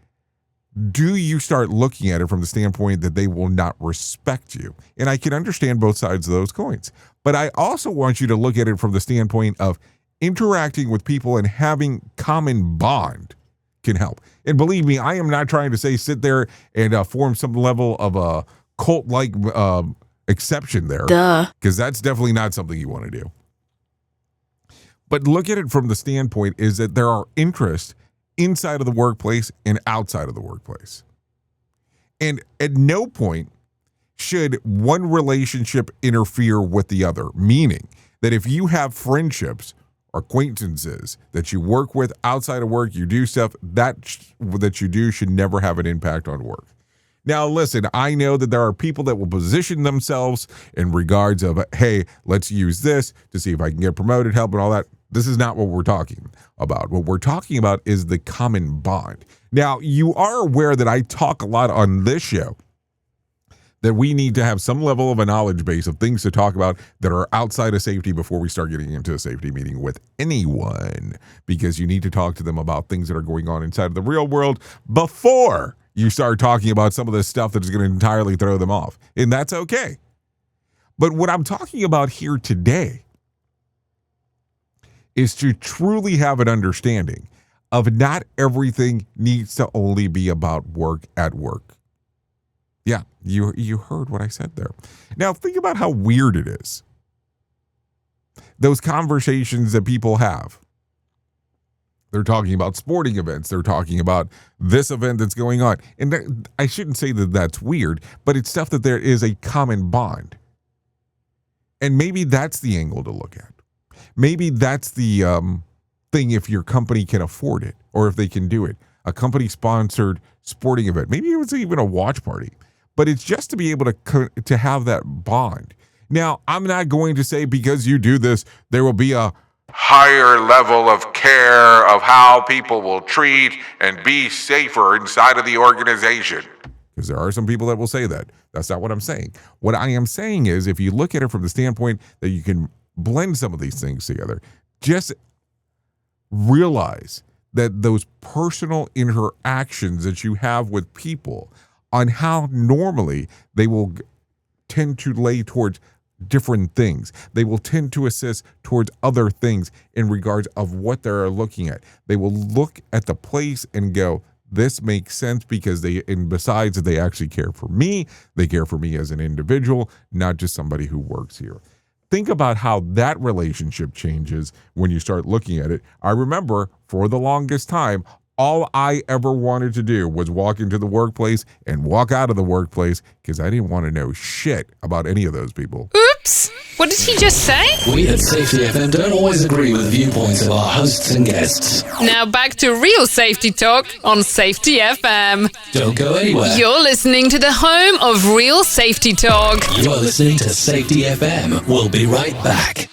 do you start looking at it from the standpoint that they will not respect you? And I can understand both sides of those coins. But I also want you to look at it from the standpoint of interacting with people and having common bond can help. And believe me, I am not trying to say sit there and form some level of a cult-like exception there. Because that's definitely not something you want to do. But look at it from the standpoint is that there are interests inside of the workplace and outside of the workplace. And at no point should one relationship interfere with the other, meaning that if you have friendships or acquaintances that you work with outside of work, you do stuff that you do should never have an impact on work. Now, listen, I know that there are people that will position themselves in regards of, hey, let's use this to see if I can get promoted, help, and all that. This is not what we're talking about. What we're talking about is the common bond. Now, you are aware that I talk a lot on this show that we need to have some level of a knowledge base of things to talk about that are outside of safety before we start getting into a safety meeting with anyone, because you need to talk to them about things that are going on inside of the real world before you start talking about some of this stuff that is going to entirely throw them off. And that's okay. But what I'm talking about here today is to truly have an understanding of not everything needs to only be about work at work. Yeah, you heard what I said there. Now, think about how weird it is. Those conversations that people have. They're talking about sporting events. They're talking about this event that's going on. And I shouldn't say that that's weird, but it's stuff that there is a common bond. And maybe that's the angle to look at. Maybe that's the thing if your company can afford it or if they can do it. A company-sponsored sporting event. Maybe it was even a watch party. But it's just to be able to have that bond. Now, I'm not going to say because you do this, there will be a higher level of care of how people will treat and be safer inside of the organization. Because there are some people that will say that. That's not what I'm saying. What I am saying is, if you look at it from the standpoint that you can blend some of these things together, just realize that those personal interactions that you have with people on how normally they will tend to lay towards different things. They will tend to assist towards other things in regards of what they're looking at. They will look at the place and go, this makes sense because and besides they actually care for me, they care for me as an individual, not just somebody who works here. Think about how that relationship changes when you start looking at it. I remember for the longest time, all I ever wanted to do was walk into the workplace and walk out of the workplace because I didn't want to know shit about any of those people. Oops! What did he just say? We at Safety FM don't always agree with the viewpoints of our hosts and guests. Now back to real safety talk on Safety FM. Don't go anywhere. You're listening to the home of real safety talk. You're listening to Safety FM. We'll be right back.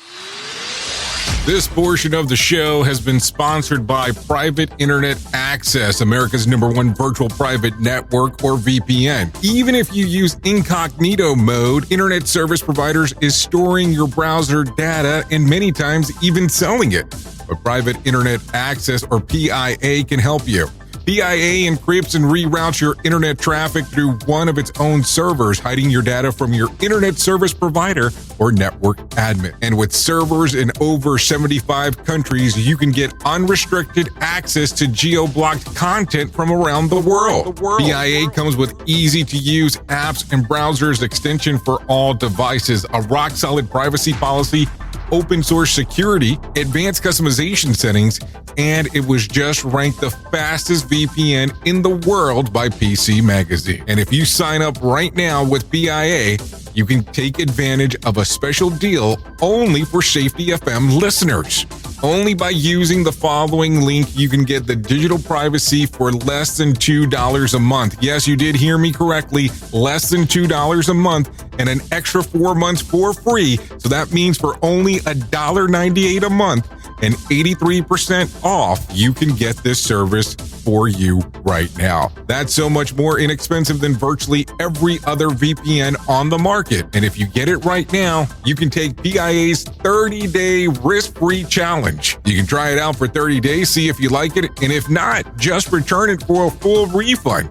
This portion of the show has been sponsored by Private Internet Access, America's #1 virtual private network, or VPN. Even if you use incognito mode, internet service providers is storing your browser data and many times even selling it. But Private Internet Access, or PIA, can help you. PIA encrypts and reroutes your internet traffic through one of its own servers, hiding your data from your internet service provider or network admin. And with servers in over 75 countries, you can get unrestricted access to geo-blocked content from around the world. PIA comes with easy-to-use apps and browsers extension for all devices, a rock-solid privacy policy, open source security, advanced customization settings, and it was just ranked the fastest VPN in the world by PC Magazine. And if you sign up right now with PIA, you can take advantage of a special deal only for Safety FM listeners. Only by using the following link, you can get the digital privacy for less than $2 a month. Yes, you did hear me correctly, less than $2 a month, and an extra 4 months for free. So that means for only $1.98 a month and 83% off, you can get this service for you right now. That's so much more inexpensive than virtually every other VPN on the market. And if you get it right now, you can take PIA's 30-day risk-free challenge. You can try it out for 30 days, see if you like it, and if not, just return it for a full refund.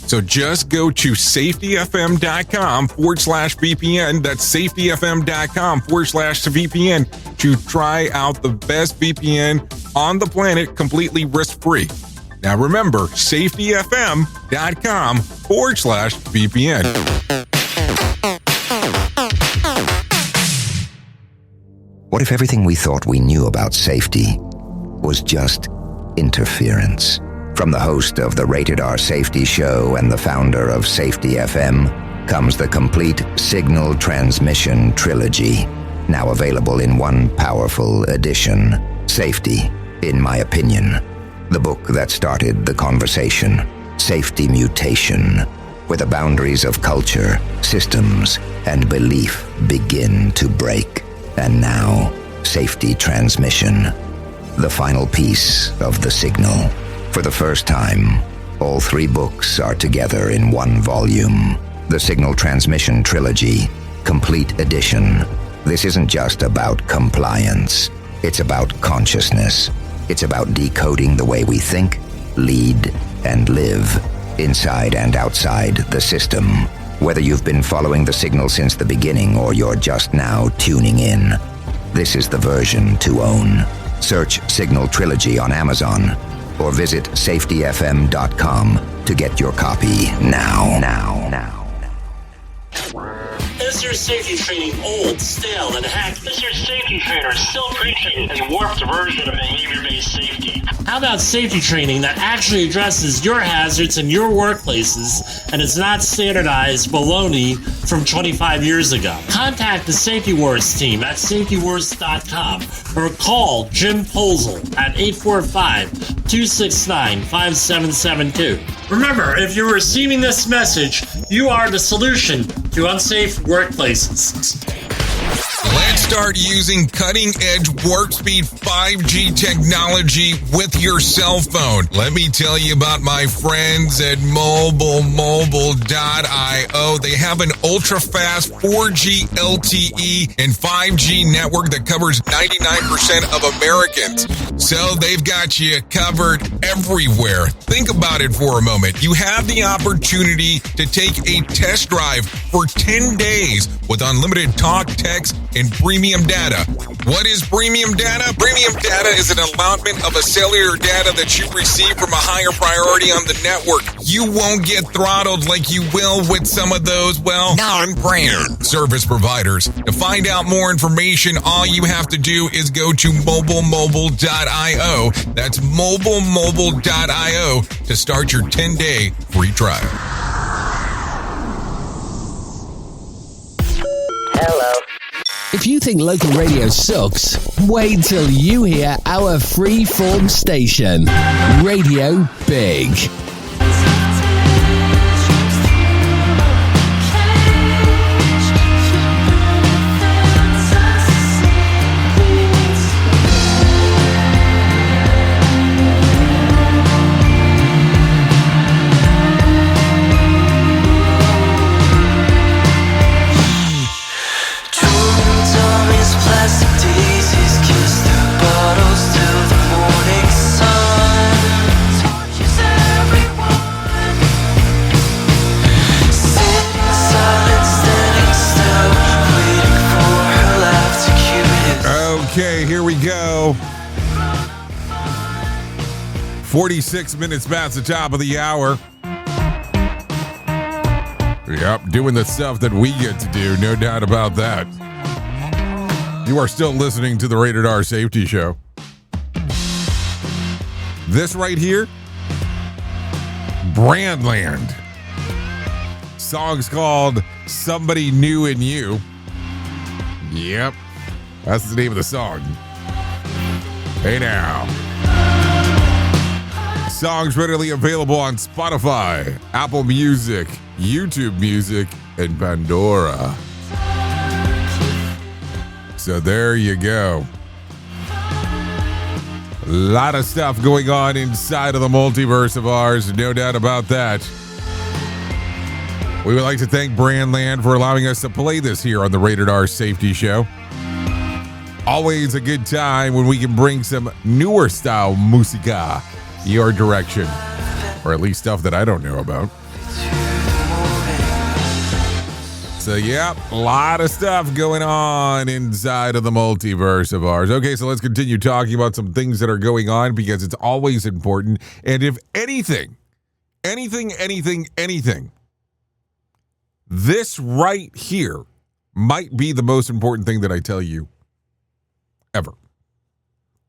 So just go to safetyfm.com/VPN. That's safetyfm.com/VPN to try out the best VPN on the planet completely risk-free. Now remember, safetyfm.com/VPN. What if everything we thought we knew about safety was just interference? From the host of the Rated R Safety Show and the founder of Safety FM comes the complete signal transmission trilogy, now available in one powerful edition. Safety, in my opinion, the book that started the conversation. Safety Mutation, where the boundaries of culture, systems, and belief begin to break. And now, Safety Transmission, the final piece of the signal. For the first time, all 3 books are together in one volume. The Signal Transmission Trilogy, Complete Edition. This isn't just about compliance. It's about consciousness. It's about decoding the way we think, lead, and live, inside and outside the system. Whether you've been following the signal since the beginning or you're just now tuning in, this is the version to own. Search Signal Trilogy on Amazon or visit safetyfm.com to get your copy now. Is your safety training old, stale, and hacked? Is your safety trainer still preaching a warped version of behavior-based safety? How about safety training that actually addresses your hazards in your workplaces and is not standardized baloney from 25 years ago? Contact the Safety Wars team at safetywars.com or call Jim Posel at 845-269-5772. Remember, if you're receiving this message, you are the solution to unsafe workplaces. Let's start using cutting-edge warp speed 5G technology with your cell phone. Let me tell you about my friends at mobile.io. They have an ultra-fast 4G LTE and 5G network that covers 99% of Americans. So they've got you covered everywhere. Think about it for a moment. You have the opportunity to take a test drive for 10 days with unlimited talk, text, and premium data. What is premium data? Premium data is an allotment of a cellular data that you receive from a higher priority on the network. You won't get throttled like you will with some of those, well, non-brand service providers. To find out more information, all you have to do is go to mobilemobile.io. That's mobilemobile.io to start your 10-day free trial. Hello. If you think local radio sucks, wait till you hear our free-form station, Radio Big. Okay, here we go. 46 minutes past the top of the hour. Yep, doing the stuff that we get to do, no doubt about that. You are still listening to the Rated R Safety Show. This right here, Brandland. Song's called Somebody New in You. Yep. That's the name of the song. Hey now. Songs readily available on Spotify, Apple Music, YouTube Music, and Pandora. So there you go. A lot of stuff going on inside of the multiverse of ours, no doubt about that. We would like to thank Brandland for allowing us to play this here on the Rated R Safety Show. Always a good time when we can bring some newer style musica your direction, or at least stuff that I don't know about. So, yeah, a lot of stuff going on inside of the multiverse of ours. Okay, so let's continue talking about some things that are going on because it's always important. And if anything, this right here might be the most important thing that I tell you ever.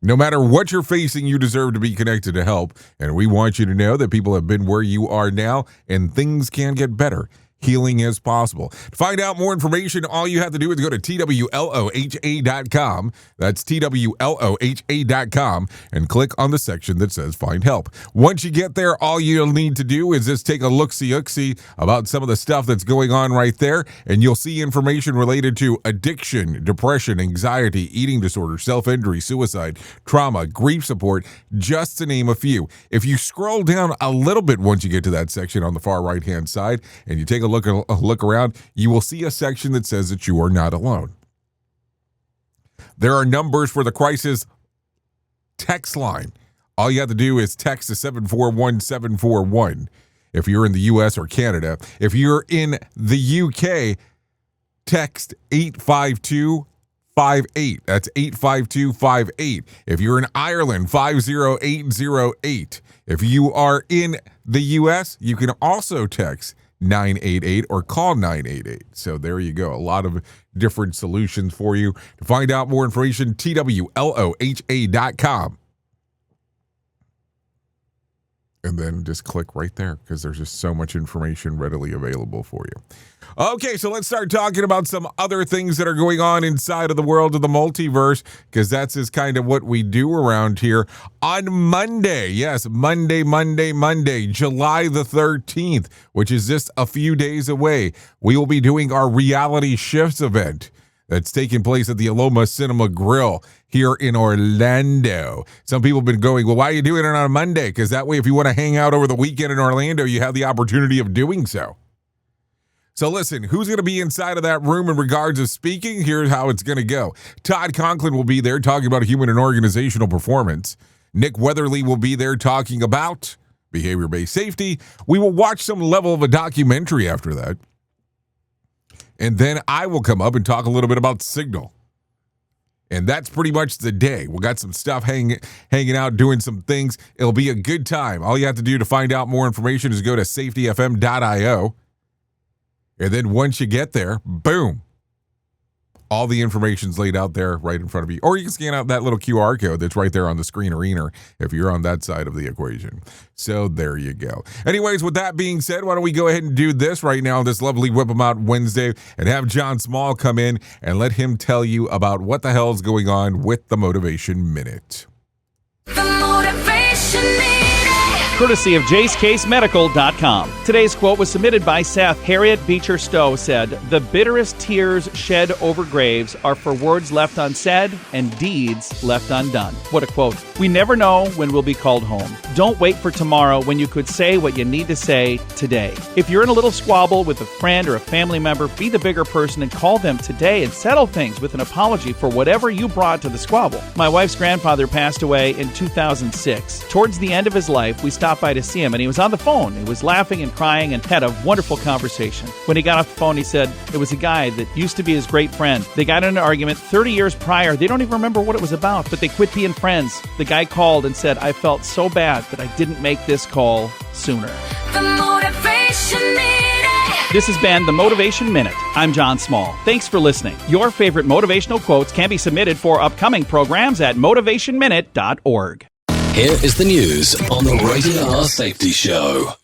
No matter what you're facing, you deserve to be connected to help. And we want you to know that people have been where you are now and things can get better. Healing is possible. To find out more information, all you have to do is go to TWLOHA.com. That's TWLOHA.com and click on the section that says Find Help. Once you get there, all you'll need to do is just take a look-see about some of the stuff that's going on right there, and you'll see information related to addiction, depression, anxiety, eating disorder, self-injury, suicide, trauma, grief support, just to name a few. If you scroll down a little bit once you get to that section on the far right-hand side, and you take a look around, you will see a section that says that you are not alone. There are numbers for the crisis text line. All you have to do is text to 741-741 if you're in the US or Canada. If you're in the UK, text 85258. That's 85258. If you're in Ireland, 50808. If you are in the US, you can also text 988 or call 988. So there you go. A lot of different solutions for you. To find out more information, TWLOHA.com. And then just click right there because there's just so much information readily available for you. Okay, so let's start talking about some other things that are going on inside of the world of the multiverse, because that's just kind of what we do around here. On Monday, yes, Monday, July the 13th, which is just a few days away, we will be doing our Reality Shifts event. that's taking place at the Aloma Cinema Grill here in Orlando. Some people have been going, well, why are you doing it on a Monday? Because that way, if you want to hang out over the weekend in Orlando, you have the opportunity of doing so. So listen, who's going to be inside of that room in regards of speaking? Here's how it's going to go. Todd Conklin will be there talking about human and organizational performance. Nick Weatherly will be there talking about behavior-based safety. We will watch some level of a documentary after that. And then I will come up and talk a little bit about Signal. And that's pretty much the day. We got some stuff hanging out, doing some things. It'll be a good time. All you have to do to find out more information is go to safetyfm.io. And then once you get there, boom, all the information's laid out there right in front of you. Or you can scan out that little QR code that's right there on the screen arena if you're on that side of the equation. So there you go. Anyways, with that being said, why don't we go ahead and do this right now, this lovely Whip 'em Out Wednesday, and have John Small come in and let him tell you about what the hell is going on with the Motivation Minute. The Motivation Minute. Courtesy of JaceCaseMedical.com. Today's quote was submitted by Seth. Harriet Beecher Stowe said, "The bitterest tears shed over graves are for words left unsaid and deeds left undone." What a quote. We never know when we'll be called home. Don't wait for tomorrow when you could say what you need to say today. If you're in a little squabble with a friend or a family member, be the bigger person and call them today and settle things with an apology for whatever you brought to the squabble. My wife's grandfather passed away in 2006. Towards the end of his life, we stopped by to see him, and he was on the phone. He was laughing and crying and had a wonderful conversation. When he got off the phone, he said it was a guy that used to be his great friend. They got in an argument 30 years prior. They don't even remember what it was about, but they quit being friends. The guy called and said, "I felt so bad that I didn't make this call sooner." The Motivation Minute. This has been the Motivation Minute. I'm John Small. Thanks for listening. Your favorite motivational quotes can be submitted for upcoming programs at motivationminute.org. Here is the news on the Rated R Safety Show.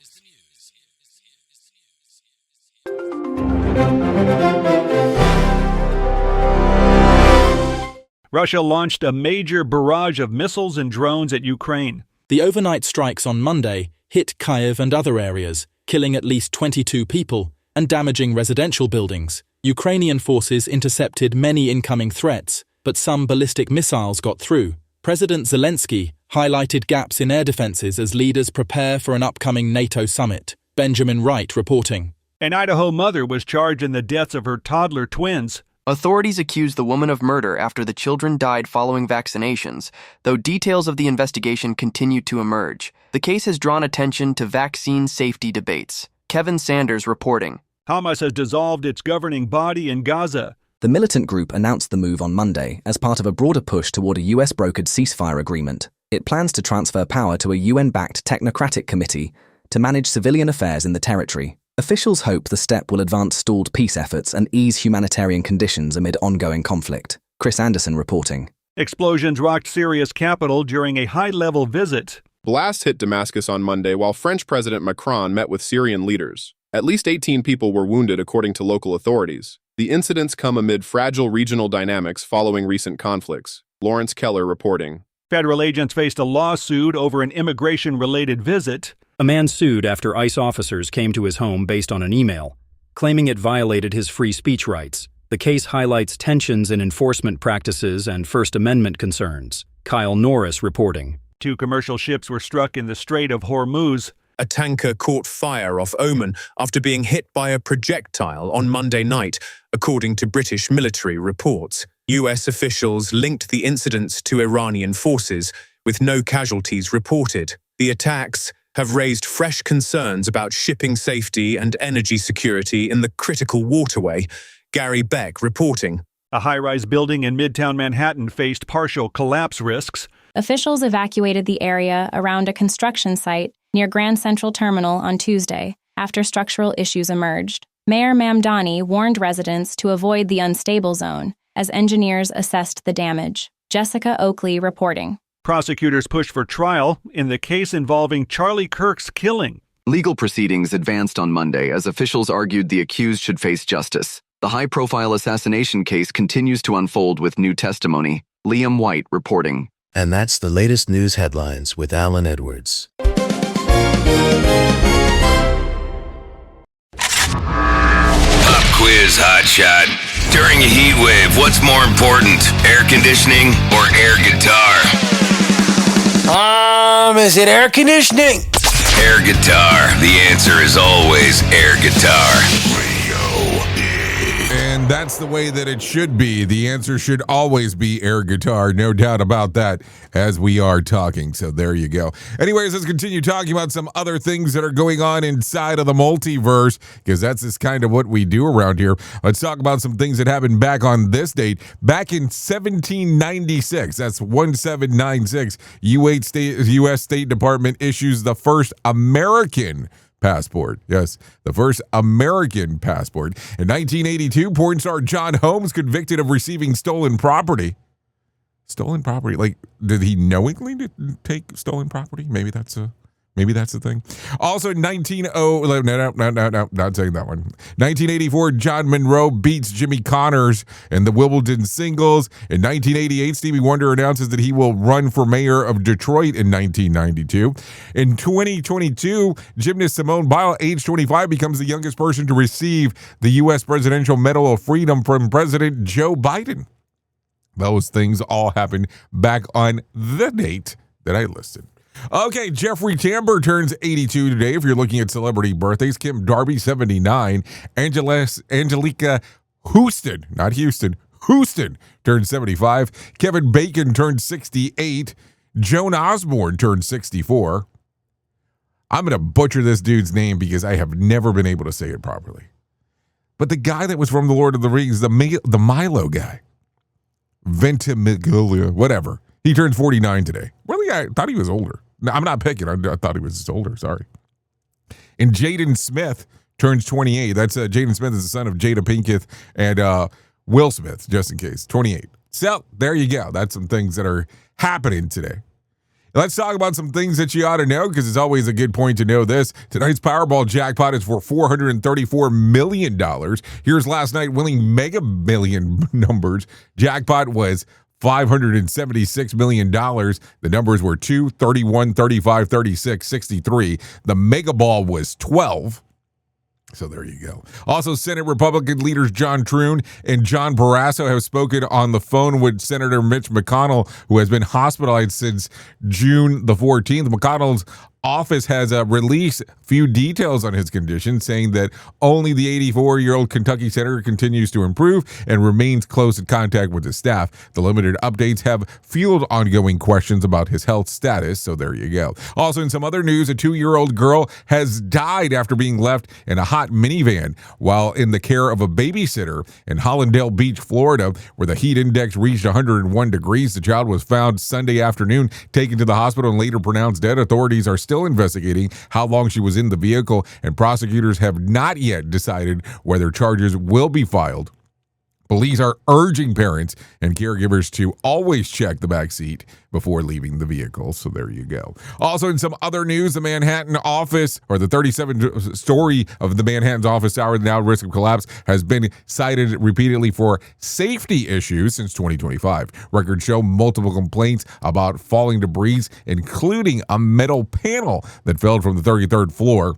Russia launched a major barrage of missiles and drones at Ukraine. The overnight strikes on Monday hit Kyiv and other areas, killing at least 22 people and damaging residential buildings. Ukrainian forces intercepted many incoming threats, but some ballistic missiles got through. President Zelensky highlighted gaps in air defenses as leaders prepare for an upcoming NATO summit. Benjamin Wright reporting. An Idaho mother was charged in the deaths of her toddler twins. Authorities accused the woman of murder after the children died following vaccinations, though details of the investigation continue to emerge. The case has drawn attention to vaccine safety debates. Kevin Sanders reporting. Hamas has dissolved its governing body in Gaza. The militant group announced the move on Monday as part of a broader push toward a US-brokered ceasefire agreement. It plans to transfer power to a UN-backed technocratic committee to manage civilian affairs in the territory. Officials hope the step will advance stalled peace efforts and ease humanitarian conditions amid ongoing conflict. Chris Anderson reporting. Explosions rocked Syria's capital during a high-level visit. Blasts hit Damascus on Monday while French President Macron met with Syrian leaders. At least 18 people were wounded according to local authorities. The incidents come amid fragile regional dynamics following recent conflicts. Lawrence Keller reporting. Federal agents faced a lawsuit over an immigration-related visit. A man sued after ICE officers came to his home based on an email, claiming it violated his free speech rights. The case highlights tensions in enforcement practices and First Amendment concerns. Kyle Norris reporting. 2 commercial ships were struck in the Strait of Hormuz. A tanker caught fire off Oman after being hit by a projectile on Monday night, according to British military reports. US officials linked the incidents to Iranian forces, with no casualties reported. The attacks have raised fresh concerns about shipping safety and energy security in the critical waterway. Gary Beck reporting. A high-rise building in Midtown Manhattan faced partial collapse risks. Officials evacuated the area around a construction site near Grand Central Terminal on Tuesday after structural issues emerged. Mayor Mamdani warned residents to avoid the unstable zone as engineers assessed the damage. Jessica Oakley reporting. Prosecutors pushed for trial in the case involving Charlie Kirk's killing. Legal proceedings advanced on Monday as officials argued the accused should face justice. The high-profile assassination case continues to unfold with new testimony. Liam White reporting. And that's the latest news headlines with Alan Edwards. Pop quiz hotshot. During a heat wave, what's more important, air conditioning or air guitar? Is it air conditioning? Air guitar. The answer is always air guitar. And that's the way that it should be. The answer should always be air guitar. No doubt about that as we are talking. So there you go. Anyways, let's continue talking about some other things that are going on inside of the multiverse, because that's just kind of what we do around here. Let's talk about some things that happened back on this date. Back in 1796, that's 1796, U.S. State Department issues the first American passport. Yes, the first American passport. In 1982, porn star John Holmes convicted of receiving stolen property. Stolen property? Like, did he knowingly take stolen property? Maybe that's the thing. Also, not saying that one. 1984, John Monroe beats Jimmy Connors in the Wimbledon singles. In 1988, Stevie Wonder announces that he will run for mayor of Detroit in 1992. In 2022, gymnast Simone Biles, age 25, becomes the youngest person to receive the U.S. Presidential Medal of Freedom from President Joe Biden. Those things all happened back on the date that I listed. Okay, Jeffrey Tambor turns 82 today. If you're looking at celebrity birthdays, Kim Darby, 79. Angelica Houston, not Houston, Houston turned 75. Kevin Bacon turned 68. Joan Osborne turned 64. I'm going to butcher this dude's name because I have never been able to say it properly. But the guy that was from The Lord of the Rings, the Milo guy, Ventimiglia, whatever. He turns 49 today. Really, I thought he was older. No, I'm not picking. I thought he was just older. Sorry. And Jaden Smith turns 28. That's Jaden Smith is the son of Jada Pinkett and Will Smith, just in case. 28. So there you go. That's some things that are happening today. Let's talk about some things that you ought to know, because it's always a good point to know this. Tonight's Powerball jackpot is for $434 million. Here's last night winning Mega Million numbers. Jackpot was $576 million. The numbers were 2, 31, 35, 36, 63. The Mega Ball was 12. So there you go. Also, Senate Republican leaders John Trune and John Barrasso have spoken on the phone with Senator Mitch McConnell, who has been hospitalized since June the 14th. McConnell's office has released a few details on his condition, saying that only the 84-year-old Kentucky senator continues to improve and remains close in contact with his staff. The limited updates have fueled ongoing questions about his health status, so there you go. Also, in some other news, a 2-year-old girl has died after being left in a hot minivan while in the care of a babysitter in Hollandale Beach, Florida, where the heat index reached 101 degrees. The child was found Sunday afternoon, taken to the hospital, and later pronounced dead. Authorities are still investigating how long she was in the vehicle, and prosecutors have not yet decided whether charges will be filed. Police are urging parents and caregivers to always check the back seat before leaving the vehicle. So there you go. Also, in some other news, the Manhattan office, or the 37th story of the Manhattan's office tower, now at risk of collapse, has been cited repeatedly for safety issues since 2025. Records show multiple complaints about falling debris, including a metal panel that fell from the 33rd floor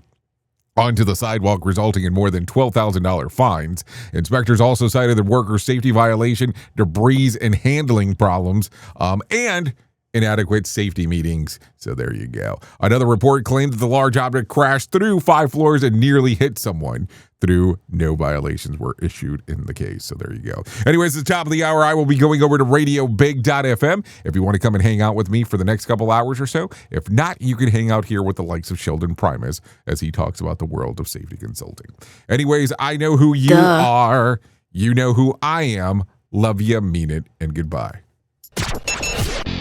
onto the sidewalk, resulting in more than $12,000 fines. Inspectors also cited the worker safety violation, debris and handling problems, and inadequate safety meetings. So there you go. Another report claimed that the large object crashed through 5 floors and nearly hit someone. Through no violations were issued in the case. So there you go. Anyways, at the top of the hour, I will be going over to radiobig.fm if you want to come and hang out with me for the next couple hours or so. If not, you can hang out here with the likes of Sheldon Primus as he talks about the world of safety consulting. Anyways, I know who you are. You know who I am. Love ya, mean it, and goodbye.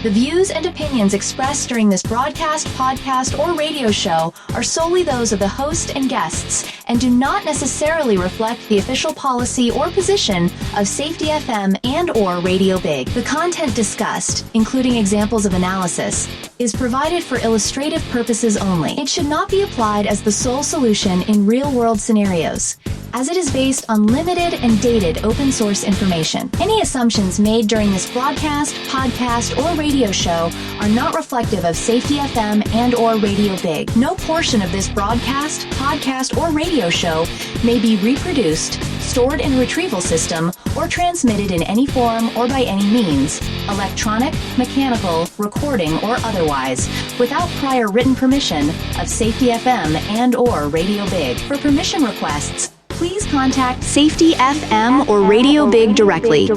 The views and opinions expressed during this broadcast, podcast, or radio show are solely those of the host and guests and do not necessarily reflect the official policy or position of Safety FM and/or Radio Big. The content discussed, including examples of analysis, is provided for illustrative purposes only. It should not be applied as the sole solution in real-world scenarios. as it is based on limited and dated open source information. Any assumptions made during this broadcast, podcast, or radio show are not reflective of Safety FM and or Radio Big. No portion of this broadcast, podcast, or radio show may be reproduced, stored in a retrieval system, or transmitted in any form or by any means, electronic, mechanical, recording, or otherwise, without prior written permission of Safety FM and or Radio Big. For permission requests, please contact Safety FM or Radio Big directly.